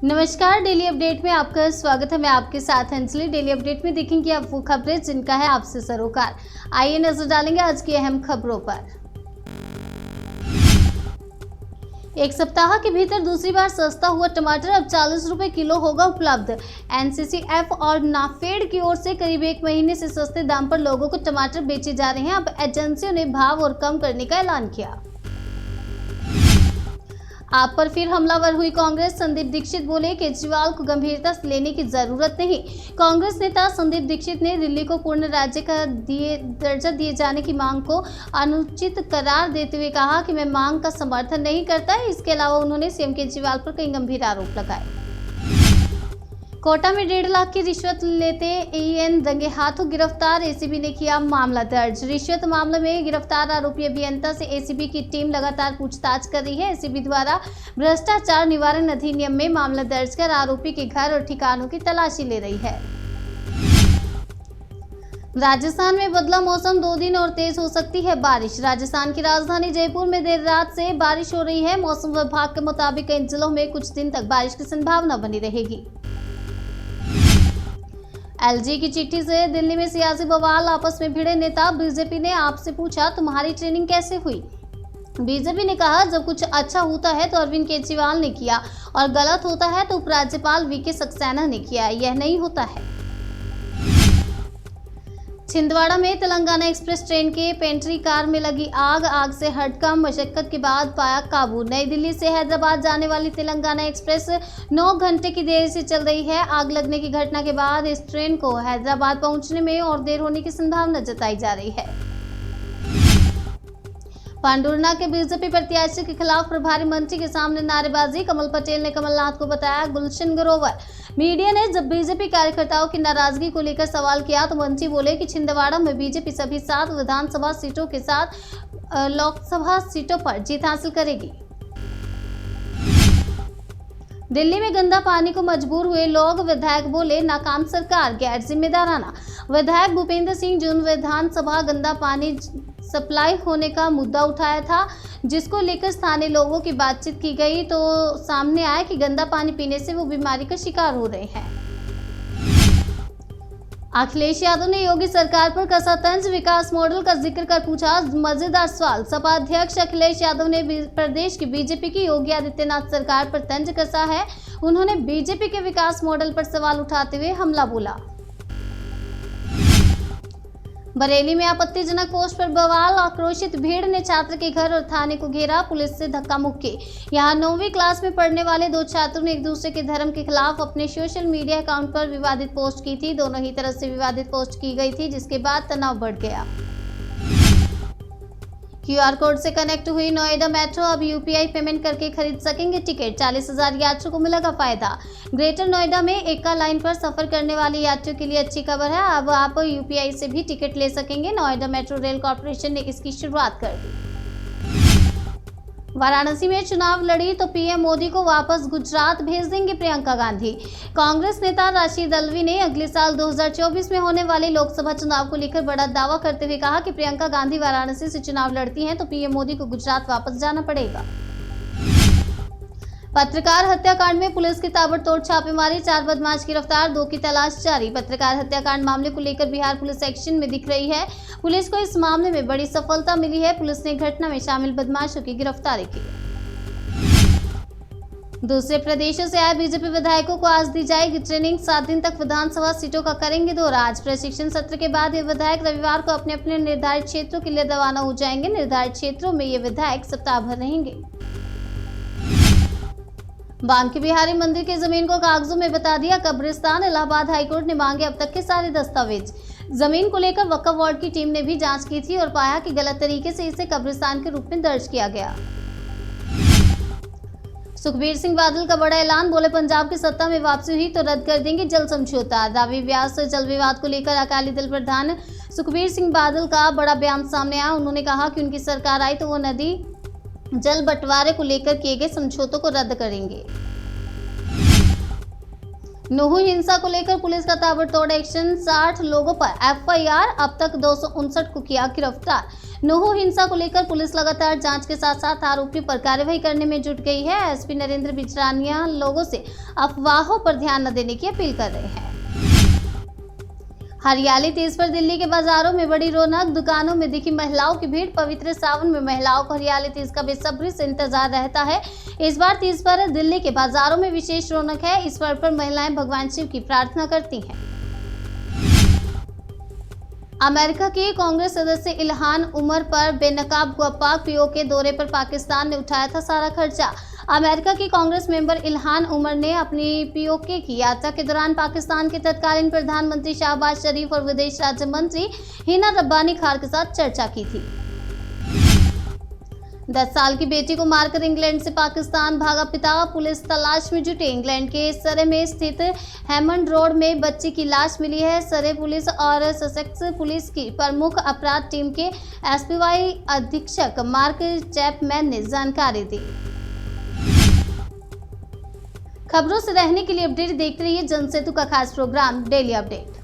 नमस्कार, daily update में आपका स्वागत है। मैं आपके साथ अंजलि। डेली अपडेट में देखेंगे आप वो खबरें जिनका है आपसे सरोकार। आइए नजर डालेंगे आज की अहम खबरों पर। एक सप्ताह के भीतर दूसरी बार सस्ता हुआ टमाटर अब 40 रुपए किलो होगा उपलब्ध। एनसीसीएफ और नाफेड की ओर से करीब 1 महीने से सस्ते दाम पर लोगों को टमाटर बेचे जा रहे हैं। अब एजेंसियों ने भाव और कम करने का ऐलान किया। आप पर फिर हमलावर हुई कांग्रेस। संदीप दीक्षित बोले, केजरीवाल को गंभीरता से लेने की जरूरत नहीं। कांग्रेस नेता संदीप दीक्षित ने दिल्ली को पूर्ण राज्य का दर्जा दिए जाने की मांग को अनुचित करार देते हुए कहा कि मैं मांग का समर्थन नहीं करता। इसके अलावा उन्होंने सीएम केजरीवाल पर कई गंभीर आरोप लगाए। कोटा में 1.5 लाख की रिश्वत लेते एएन रंगे हाथों गिरफ्तार। एसीबी ने किया मामला दर्ज। रिश्वत मामले में गिरफ्तार आरोपी अभियंता से एसीबी की टीम लगातार पूछताछ कर रही है। एसीबी द्वारा भ्रष्टाचार निवारण अधिनियम में मामला दर्ज कर आरोपी के घर और ठिकानों की तलाशी ले रही है। राजस्थान में बदला मौसम, 2 दिन और तेज हो सकती है बारिश। राजस्थान की राजधानी जयपुर में देर रात से बारिश हो रही है। मौसम विभाग के मुताबिक इन जिलों में कुछ दिन तक बारिश की संभावना बनी रहेगी। एलजी की चिट्ठी से दिल्ली में सियासी बवाल, आपस में भिड़े नेता। बीजेपी ने आपसे पूछा तुम्हारी ट्रेनिंग कैसे हुई। बीजेपी ने कहा जब कुछ अच्छा होता है तो अरविंद केजरीवाल ने किया और गलत होता है तो उपराज्यपाल वीके सक्सेना ने किया। यह नहीं होता है। छिंदवाड़ा में तेलंगाना एक्सप्रेस ट्रेन के पेंट्री कार में लगी आग से हड़कंप, मशक्कत के बाद पाया काबू। नई दिल्ली से हैदराबाद जाने वाली तेलंगाना एक्सप्रेस 9 घंटे की देरी से चल रही है। आग लगने की घटना के बाद इस ट्रेन को हैदराबाद पहुंचने में और देर होने की संभावना जताई जा रही है। पांडुरना के बीजेपी प्रत्याशी के खिलाफ प्रभारी मंत्री के सामने नारेबाजी। कमल पटेल ने कमलनाथ को बताया गुलशन ग्रोवर। मीडिया ने जब बीजेपी कार्यकर्ताओं की नाराजगी को लेकर सवाल किया तो मंत्री बोले कि छिंदवाड़ा में बीजेपी सभी 7 विधानसभा सीटों के साथ लोकसभा सीटों पर जीत हासिल करेगी। दिल्ली में गंदा पानी को मजबूर हुए लोग। विधायक बोले नाकाम सरकार, गैर जिम्मेदाराना। विधायक भूपेंद्र सिंह जून विधानसभा गंदा पानी सप्लाई होने का मुद्दा उठाया था, जिसको लेकर स्थानीय लोगों की बातचीत की गई तो सामने आया कि गंदा पानी पीने से वो बीमारी का शिकार हो रहे हैं। अखिलेश यादव ने योगी सरकार पर कसा तंज। विकास मॉडल का जिक्र कर पूछा मजेदार सवाल। सपा अध्यक्ष अखिलेश यादव ने प्रदेश की बीजेपी की योगी आदित्यनाथ सरकार पर तंज कसा है। उन्होंने बीजेपी के विकास मॉडल पर सवाल उठाते हुए हमला बोला। बरेली में आपत्तिजनक पोस्ट पर बवाल, आक्रोशित भीड़ ने छात्र के घर और थाने को घेरा। पुलिस से धक्का मुक्की। यहां 9वीं क्लास में पढ़ने वाले 2 छात्रों ने एक दूसरे के धर्म के खिलाफ अपने सोशल मीडिया अकाउंट पर विवादित पोस्ट की थी। दोनों ही तरफ से विवादित पोस्ट की गई थी, जिसके बाद तनाव बढ़ गया। क्यूआर कोड से कनेक्ट हुई नोएडा मेट्रो। अब यूपीआई पेमेंट करके खरीद सकेंगे टिकट। 40,000 यात्रियों को मिलेगा फायदा। ग्रेटर नोएडा में एका लाइन पर सफर करने वाले यात्रियों के लिए अच्छी खबर है। अब आप यूपीआई से भी टिकट ले सकेंगे। नोएडा मेट्रो रेल कॉर्पोरेशन ने इसकी शुरुआत कर दी। वाराणसी में चुनाव लड़ी तो पीएम मोदी को वापस गुजरात भेज देंगे प्रियंका गांधी। कांग्रेस नेता राशिद अल्वी ने अगले साल 2024 में होने वाले लोकसभा चुनाव को लेकर बड़ा दावा करते हुए कहा कि प्रियंका गांधी वाराणसी से चुनाव लड़ती हैं तो पीएम मोदी को गुजरात वापस जाना पड़ेगा। पत्रकार हत्याकांड में पुलिस की ताबड़तोड़ छापेमारी। 4 बदमाश गिरफ्तार, 2 की तलाश जारी। पत्रकार हत्याकांड मामले को लेकर बिहार पुलिस एक्शन में दिख रही है। पुलिस को इस मामले में बड़ी सफलता मिली है। पुलिस ने घटना में शामिल बदमाशों की गिरफ्तारी की। दूसरे प्रदेशों से आए बीजेपी विधायकों को आज दी जाएगी ट्रेनिंग। 7 दिन तक विधानसभा सीटों का करेंगे दौरा। आज प्रशिक्षण सत्र के बाद ये विधायक रविवार को अपने अपने निर्धारित क्षेत्रों के लिए रवाना हो जाएंगे। निर्धारित क्षेत्रों में ये विधायक सप्ताह भर रहेंगे। बांके बिहारी मंदिर की जमीन को कागजों में बता दिया कब्रिस्तान। इलाहाबाद हाईकोर्ट ने मांगे अब तक के सारे दस्तावेज। जमीन को लेकर वक्फ बोर्ड की टीम ने भी जांच की थी और पाया कि गलत तरीके से इसे कब्रिस्तान के रूप में दर्ज किया गया। सुखबीर सिंह बादल का बड़ा ऐलान। बोले पंजाब की सत्ता में वापसी हुई तो रद्द कर देंगे जल समझौता। रावी व्यास जल विवाद को लेकर अकाली दल प्रधान सुखबीर सिंह बादल का बड़ा बयान सामने आया। उन्होंने कहा कि उनकी सरकार आई तो वो नदी जल बंटवारे को लेकर किए गए समझौतों को रद्द करेंगे। नूह हिंसा को लेकर पुलिस का ताबड़तोड़ एक्शन। 60 लोगों पर एफआईआर। अब तक 259 को किया गिरफ्तार। नोहो हिंसा को लेकर पुलिस लगातार जांच के साथ साथ आरोपी पर कार्रवाई करने में जुट गई है। एसपी नरेंद्र बिजरानिया लोगों से अफवाहों पर ध्यान न देने की अपील कर रहे हैं। हरियाली तीज पर दिल्ली के बाजारों में बड़ी रौनक, दुकानों में दिखी महिलाओं की भीड़। पवित्र सावन में महिलाओं को हरियाली तीज का बेसब्री से इंतजार रहता है। इस बार तीज पर दिल्ली के बाजारों में विशेष रौनक है। इस पर्व पर महिलाएं भगवान शिव की प्रार्थना करती हैं। अमेरिका के कांग्रेस सदस्य इल्हान उमर पर बेनकाब हुआ पाक पीओके दौरे पर पाकिस्तान ने उठाया था सारा खर्चा। अमेरिका की कांग्रेस मेंबर इल्हान उमर ने अपनी पीओके की यात्रा के दौरान पाकिस्तान के तत्कालीन प्रधानमंत्री शहबाज शरीफ और विदेश राज्य मंत्री हिना रब्बानी खान के साथ चर्चा की थी। 10 साल की बेटी को मारकर इंग्लैंड से पाकिस्तान भागा पिता, पुलिस तलाश में जुटी। इंग्लैंड के सरे में स्थित हैमंड रोड में बच्ची की लाश मिली है। सरे पुलिस और ससेक्स पुलिस की प्रमुख अपराध टीम के एसपीवाई अधीक्षक मार्क चैपमैन ने जानकारी दी। खबरों से रहने के लिए अपडेट देखते रहिए जनसेतु का खास प्रोग्राम डेली अपडेट।